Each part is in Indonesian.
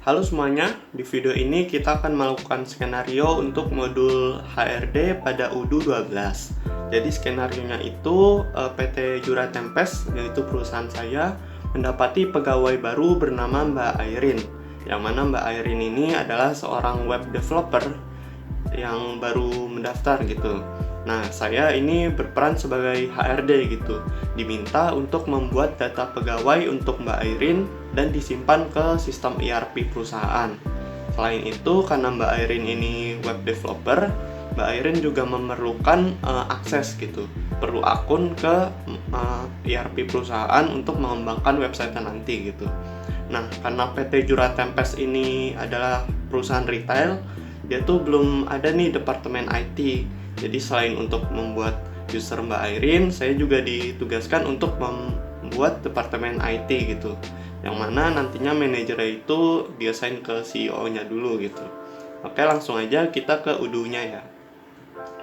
Halo semuanya, di video ini kita akan melakukan skenario untuk modul HRD pada UDU 12. Jadi skenarionya itu PT Jura Tempest, yaitu perusahaan saya, mendapati pegawai baru bernama Mbak Airin. Yang mana Mbak Airin ini adalah seorang web developer yang baru mendaftar gitu. Nah, saya ini berperan sebagai HRD gitu, diminta untuk membuat data pegawai untuk Mbak Airin dan disimpan ke sistem ERP perusahaan. Selain itu, karena Mbak Airin ini web developer, Mbak Airin juga memerlukan akses gitu, perlu akun ke ERP perusahaan untuk mengembangkan website nanti gitu. Nah, karena PT Jura Tempest ini adalah perusahaan retail, dia tuh belum ada nih departemen IT. Jadi selain untuk membuat user Mbak Airin, saya juga ditugaskan untuk membuat departemen IT gitu. Yang mana nantinya manajernya itu diassign ke CEO-nya dulu gitu. Oke, langsung aja kita ke UDU-nya ya.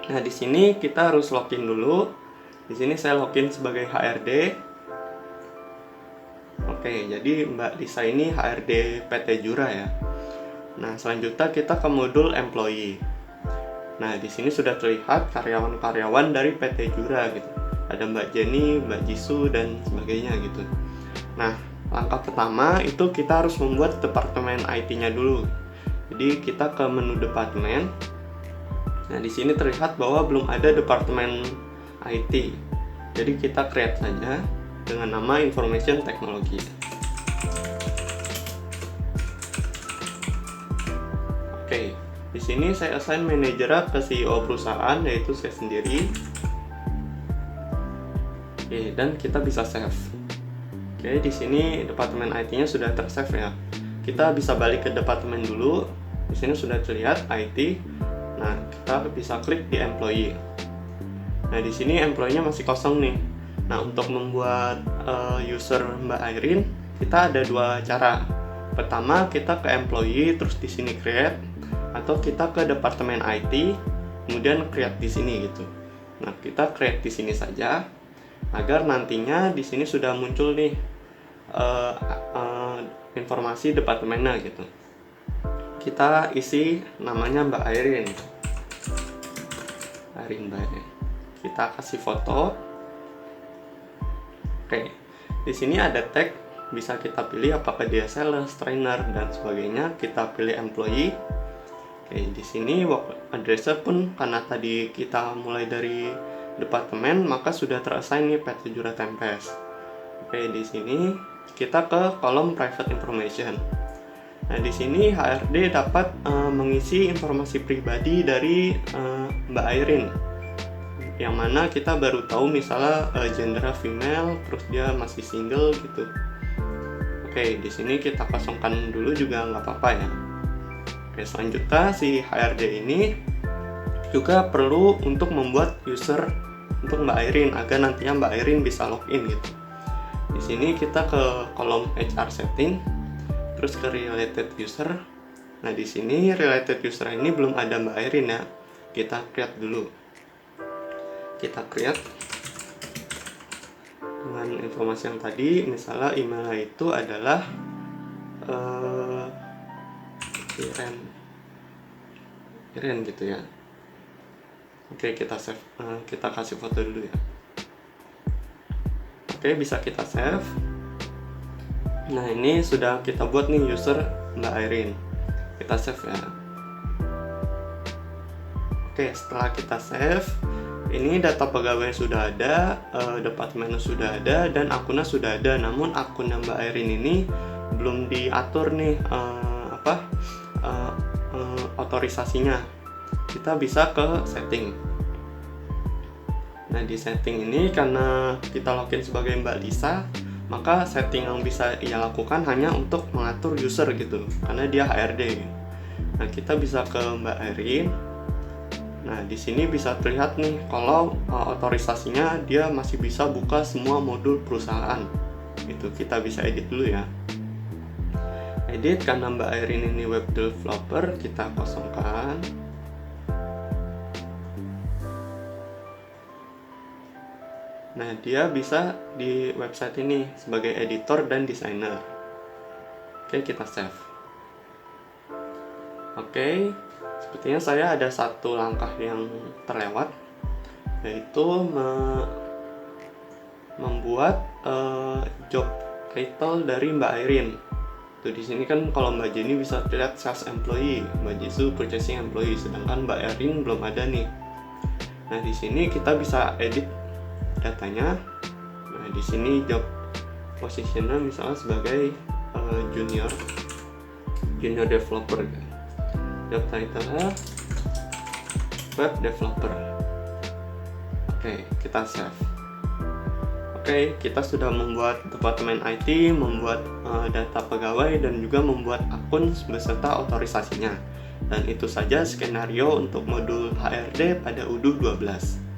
Nah, di sini kita harus login dulu. Di sini saya login sebagai HRD. Oke, jadi Mbak Lisa ini HRD PT Jura ya. Nah, selanjutnya kita ke modul employee. Nah, di sini sudah terlihat karyawan-karyawan dari PT Jura gitu. Ada Mbak Jenny, Mbak Jisoo, dan sebagainya gitu. Nah, langkah pertama itu kita harus membuat departemen IT-nya dulu. Jadi kita ke menu departemen. Nah, di sini terlihat bahwa belum ada departemen IT. Jadi kita create saja dengan nama Information Technology. Oke. Di sini saya assign manajer ke CEO perusahaan, yaitu saya sendiri. Oke, dan kita bisa save. Oke, di sini departemen IT-nya sudah tersave ya. Kita bisa balik ke departemen dulu. Di sini sudah terlihat IT. Nah, kita bisa klik di employee. Nah, di sini employee-nya masih kosong nih. Nah, untuk membuat user Mbak Airin, kita ada dua cara. Pertama, kita ke employee, terus di sini create, atau kita ke departemen IT, kemudian create di sini gitu. Nah, kita create di sini saja, agar nantinya di sini sudah muncul nih informasi departemennya gitu. Kita isi namanya Mbak Airin. Kita kasih foto. Oke, di sini ada tag, bisa kita pilih apakah dia sales, trainer, dan sebagainya. Kita pilih employee. Oke, di sini work address pun karena tadi kita mulai dari departemen, maka sudah terassign nih PT Jura Tempest. Oke, di sini kita ke kolom private information. Nah, di sini HRD dapat mengisi informasi pribadi dari Mbak Airin. Yang mana kita baru tahu misalnya gender female, terus dia masih single gitu. Oke, di sini kita kosongkan dulu juga nggak apa-apa ya. Oke, selanjutnya si HRD ini juga perlu untuk membuat user untuk Mbak Airin agar nantinya Mbak Airin bisa login gitu. Di sini kita ke kolom HR setting, terus ke related user. Nah, di sini related user ini belum ada Mbak Airin ya. Kita create dulu. Kita create dengan informasi yang tadi, misalnya emailnya itu adalah Iren gitu ya. Oke, kita save, kita kasih foto dulu ya. Oke, bisa kita save. Nah, ini sudah kita buat nih user Mbak Airin. Kita save ya. Oke, setelah kita save, ini data pegawai sudah ada, departemennya sudah ada, dan akunnya sudah ada. Namun akunnya Mbak Airin ini belum diatur nih otorisasinya. Kita bisa ke setting. Nah, di setting ini karena kita login sebagai Mbak Lisa, maka setting yang bisa ia lakukan hanya untuk mengatur user gitu, karena dia HRD. Nah, kita bisa ke Mbak Airin. Nah, di sini bisa terlihat nih kalau otorisasinya dia masih bisa buka semua modul perusahaan. Itu kita bisa edit dulu ya. Edit, karena Mbak Airin ini web developer, kita kosongkan. Nah, dia bisa di website ini sebagai editor dan desainer. Oke, kita save. Oke, sepertinya saya ada satu langkah yang terlewat, yaitu membuat job title dari Mbak Airin. Tuh di sini kan kalau Mbak Jenny bisa terlihat sales employee, Mbak Jesu purchasing employee, sedangkan Mbak Airin belum ada nih. Nah di sini kita bisa edit datanya. Nah di sini job posisinya misalnya sebagai junior developer. Job title web developer. Oke, kita save. Oke, kita sudah membuat departemen IT, membuat data pegawai, dan juga membuat akun beserta otorisasinya. Dan itu saja skenario untuk modul HRD pada UDU 12.